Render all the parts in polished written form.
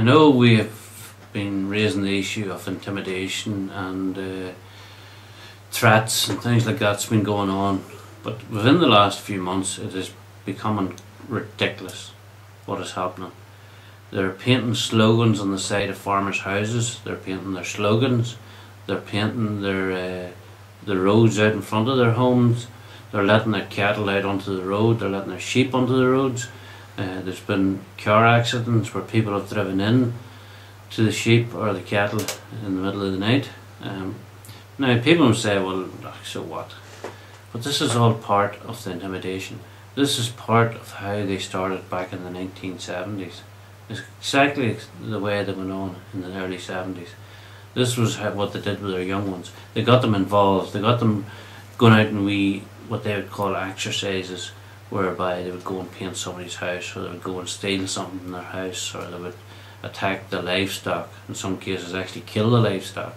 I know we have been raising the issue of intimidation and threats and things like that's been going on, but within the last few months it is becoming ridiculous what is happening. They're painting slogans on the side of farmers' houses, they're painting their slogans, they're painting their the roads out in front of their homes, they're letting their cattle out onto the road, they're letting their sheep onto the roads. There's been car accidents where people have driven in to the sheep or the cattle in the middle of the night. Now people will say, well, so what? But this is all part of the intimidation. This is part of how they started back in the 1970s. It's exactly the way they went on in the early 70s. This was what they did with their young ones. They got them involved. They got them going out and what they would call exercises, whereby they would go and paint somebody's house, or they would go and steal something from their house, or they would attack the livestock, in some cases actually kill the livestock.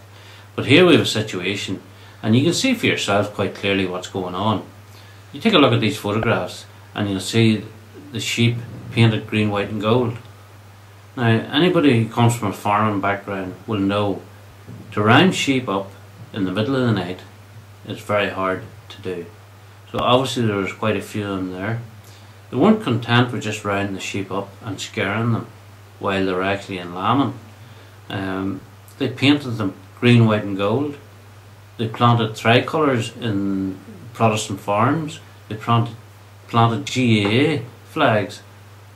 But here we have a situation, and you can see for yourself quite clearly what's going on. You take a look at these photographs and you'll see the sheep painted green, white and gold. Now anybody who comes from a farming background will know to round sheep up in the middle of the night is very hard to do. So obviously there was quite a few of them there. They weren't content with just rounding the sheep up and scaring them while they were actually in lambing. They painted them green, white and gold. They planted tricolours in Protestant farms. They planted GAA flags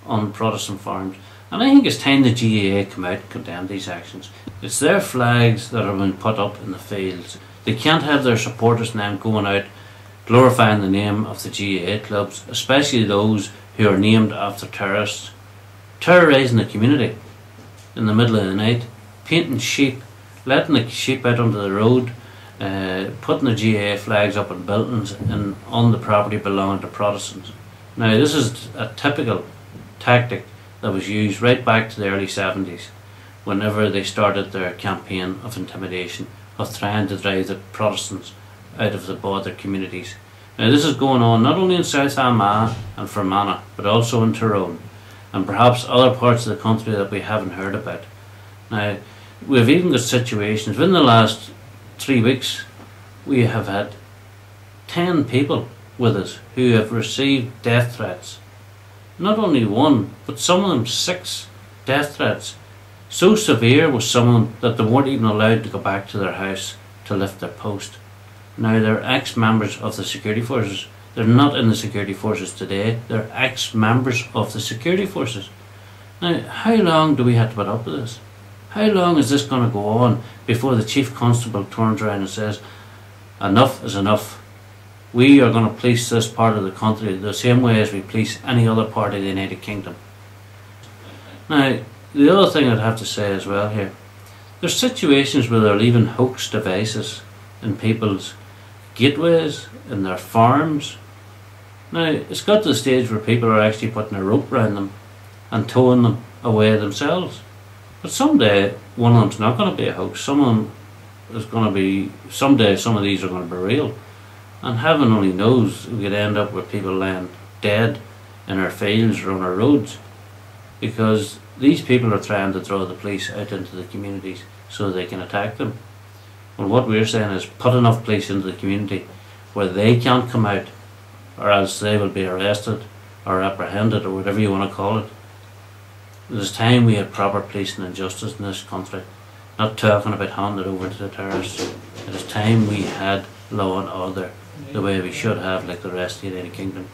on Protestant farms. And I think it's time the GAA come out and condemn these actions. It's their flags that have been put up in the fields. They can't have their supporters now going out glorifying the name of the GAA clubs, especially those who are named after terrorists, terrorising the community in the middle of the night, painting sheep, letting the sheep out onto the road, putting the GAA flags up in buildings and on the property belonging to Protestants. Now this is a typical tactic that was used right back to the early 70s, whenever they started their campaign of intimidation, of trying to drive the Protestants out of the border communities. Now this is going on not only in South Armagh and Fermanagh, but also in Tyrone, and perhaps other parts of the country that we haven't heard about. Now we've even got situations, within the last 3 weeks we have had 10 people with us who have received death threats. Not only one, but some of them 6 death threats. So severe was some of them that they weren't even allowed to go back to their house to lift their post. Now they're ex-members of the security forces. They're not in the security forces today. They're ex-members of the security forces. Now how long do we have to put up with this? How long is this going to go on before the Chief Constable turns around and says, enough is enough. We are going to police this part of the country the same way as we police any other part of the United Kingdom. Now the other thing I'd have to say as well here, there's situations where they're leaving hoax devices in people's gateways, in their farms. Now it's got to the stage where people are actually putting a rope around them and towing them away themselves. But someday one of them's not going to be a hoax. Some of them is going to be, someday some of these are going to be real. And heaven only knows we could end up with people lying dead in our fields or on our roads, because these people are trying to draw the police out into the communities so they can attack them. Well, what we're saying is put enough police into the community where they can't come out, or else they will be arrested or apprehended or whatever you want to call it. It is time we had proper policing and justice in this country, not talking about handing it over to the terrorists. It is time we had law and order the way we should have, like the rest of the United Kingdom.